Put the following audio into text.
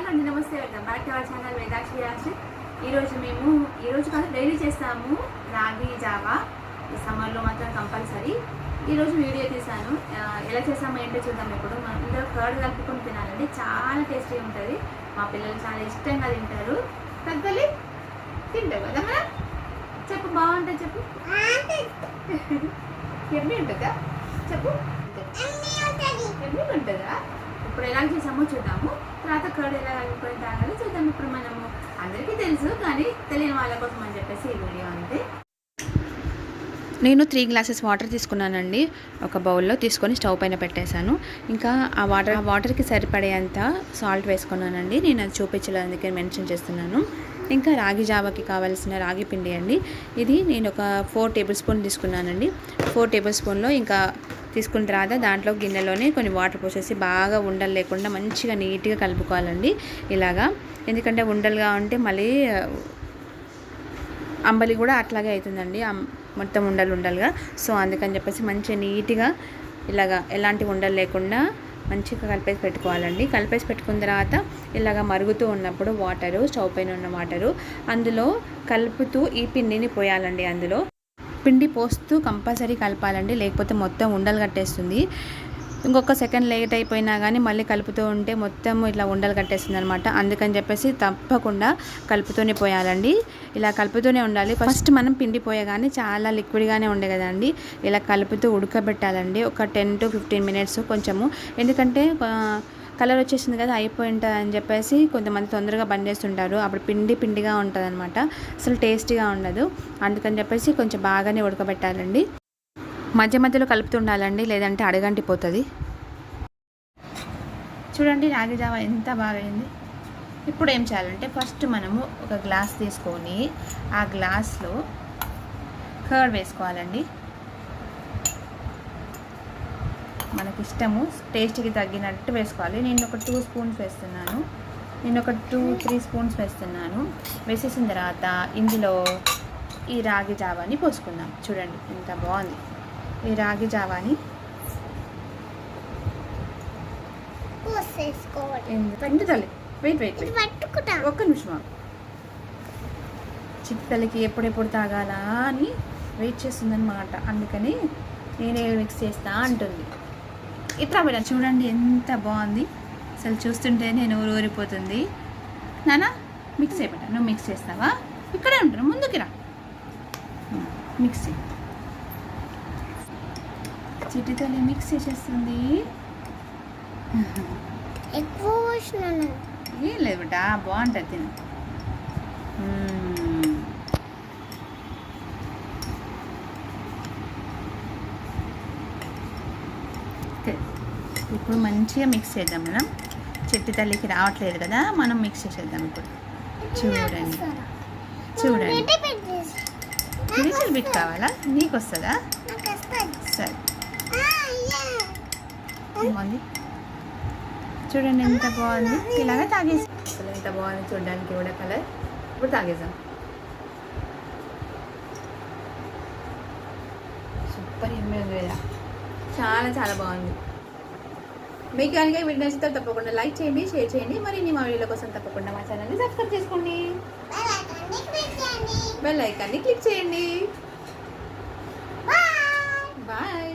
అండి, నమస్తే. Welcome back to our channel Vedakshi Rashi. ఈరోజు కాదు, డైలీ చేస్తాము రాగి జావా. ఈ సమ్మర్లో మాత్రం కంపల్సరీ. ఈరోజు వీడియో తీసాను, ఎలా చేస్తామో ఏంటో చూద్దాం. ఇప్పుడు మనం ఇందులో కర్డ్ కలుపుకొని తినాలండి, చాలా టేస్టీ ఉంటుంది. మా పిల్లలు చాలా ఇష్టంగా తింటారు. తగ్గలి తింటావు కదా మనం? చెప్పు, బాగుంటుంది చెప్పు. ఎమ్మి ఉంటుందా చెప్పు? ఎమ్మి ఉంటుందా? ఇప్పుడు ఎలా చేసామో చూద్దాము. తర్వాత కర్డ్ ఎలా కలుపుకొని తాగాలి చూద్దాం. ఇప్పుడు మనము అందరికీ తెలుసు, కానీ తెలియని వాళ్ళ కోసం అని చెప్పేసి ఈ వీడియో అంతే. నేను 3 గ్లాసెస్ వాటర్ తీసుకున్నానండి. ఒక బౌల్లో తీసుకొని స్టవ్ పైన పెట్టేశాను. ఇంకా ఆ వాటర్కి సరిపడేంత సాల్ట్ వేసుకున్నానండి. నేను అది చూపించలేదు, అందుకే మెన్షన్ చేస్తున్నాను. ఇంకా రాగి జావాకి కావాల్సిన రాగి పిండి అండి. ఇది నేను ఒక 4 టేబుల్ స్పూన్ తీసుకున్నానండి. 4 టేబుల్ స్పూన్లో ఇంకా తీసుకున్న తర్వాత దాంట్లో గిన్నెలోనే కొన్ని వాటర్ పోసేసి బాగా ఉండలు లేకుండా మంచిగా నీట్గా కలుపుకోవాలండి ఇలాగా. ఎందుకంటే ఉండలుగా ఉంటే మళ్ళీ అంబలి కూడా అట్లాగే అవుతుందండి, మొత్తం ఉండలుగా. సో అందుకని చెప్పేసి మంచిగా నీట్గా ఇలాగా ఎలాంటి ఉండలు లేకుండా మంచిగా కలిపేసి పెట్టుకోవాలండి. కలిపేసి పెట్టుకున్న తర్వాత ఇలాగ మరుగుతూ ఉన్నప్పుడు స్టవ్ పైన ఉన్న వాటరు అందులో కలుపుతూ ఈ పిండిని పోయాలండి. అందులో పిండి పోస్తూ కంపల్సరీ కలపాలండి, లేకపోతే మొత్తం ఉండలు కట్టేస్తుంది. ఇంకొక సెకండ్ లేట్ అయిపోయినా కానీ మళ్ళీ కలుపుతూ ఉంటే మొత్తం ఇట్లా ఉండలు కట్టేస్తుంది అనమాట. అందుకని చెప్పేసి తప్పకుండా కలుపుతూనే పోయాలండి. ఇలా కలుపుతూనే ఉండాలి. ఫస్ట్ మనం పిండి పోయగానే చాలా లిక్విడ్గానే ఉండే కదండి, ఇలా కలుపుతూ ఉడకబెట్టాలండి ఒక 10 to 15 మినిట్స్ కొంచెము. ఎందుకంటే కలర్ వచ్చేసింది కదా, అయిపోయి ఉంటుంది అని చెప్పేసి కొంతమంది తొందరగా బంద్ చేస్తుంటారు. అప్పుడు పిండిగా ఉంటుంది అనమాట, అసలు టేస్టీగా ఉండదు. అందుకని చెప్పేసి కొంచెం బాగానే ఉడకబెట్టాలండి. మధ్య మధ్యలో కలుపుతుండాలండి, లేదంటే అడగంటిపోతుంది. చూడండి రాగి జావా ఎంత బాగా అయింది. ఇప్పుడు ఏం చేయాలంటే ఫస్ట్ మనము ఒక గ్లాస్ తీసుకొని ఆ గ్లాస్లో కర్డ్ వేసుకోవాలండి. మనకి ఇష్టము, టేస్ట్కి తగ్గినట్టు వేసుకోవాలి. నేను ఒక 2 స్పూన్స్ వేస్తున్నాను. నేను ఒక 2-3 స్పూన్స్ వేస్తున్నాను. వేసేసిన తర్వాత ఇందులో ఈ రాగి జావాని పోసుకుందాం. చూడండి ఎంత బాగుంది. ఈ రాగి జావాని తల్లి వెయిట్ ఒక్క నిమిషం. చిత్తలకి ఎప్పుడెప్పుడు తాగాలా అని వెయిట్ చేస్తుందన్నమాట. అందుకని నేనే మిక్స్ చేస్తా అంటుంది. ఇట్లా పెట్టా చూడండి ఎంత బాగుంది. అసలు చూస్తుంటేనే నోరు ఊరిపోతుంది. నానా మిక్స్ చేయబెట్టా, నువ్వు మిక్స్ చేస్తావా? ఇక్కడే ఉంటాను, ముందుకి రా. మిక్స్ చేయి. చిట్టితో మిక్స్ చేసేస్తుంది. ఏం లేదు బిడ్డ, బాగుంటుంది తిను. ఇప్పుడు మంచిగా మిక్స్ చేద్దాం మనం. చెట్టు తల్లికి రావట్లేదు కదా, మనం మిక్స్ చేసేద్దాం ఇప్పుడు. చూడండి చిలిచిల్ బిట్ కావాలా? నీకు వస్తుందా? సరే బాగుంది. చూడండి ఎంత బాగుంది. ఇలాగే తాగేసి అసలు ఎంత బాగుంది చూడడానికి కూడా కలర్. ఇప్పుడు తాగేద్దాం. సూపర్ ఎమ్మె ఉంది కదా, చాలా చాలా బాగుంది. మీకు కనుక ఈ వీడియో నచ్చితే తప్పకుండా లైక్ చేయండి, షేర్ చేయండి. మరి మా వీడియోల కోసం తప్పకుండా మా ఛానల్ని సబ్స్క్రైబ్ చేసుకోండి, బెల్ ఐకాన్ని క్లిక్ చేయండి. బాయ్.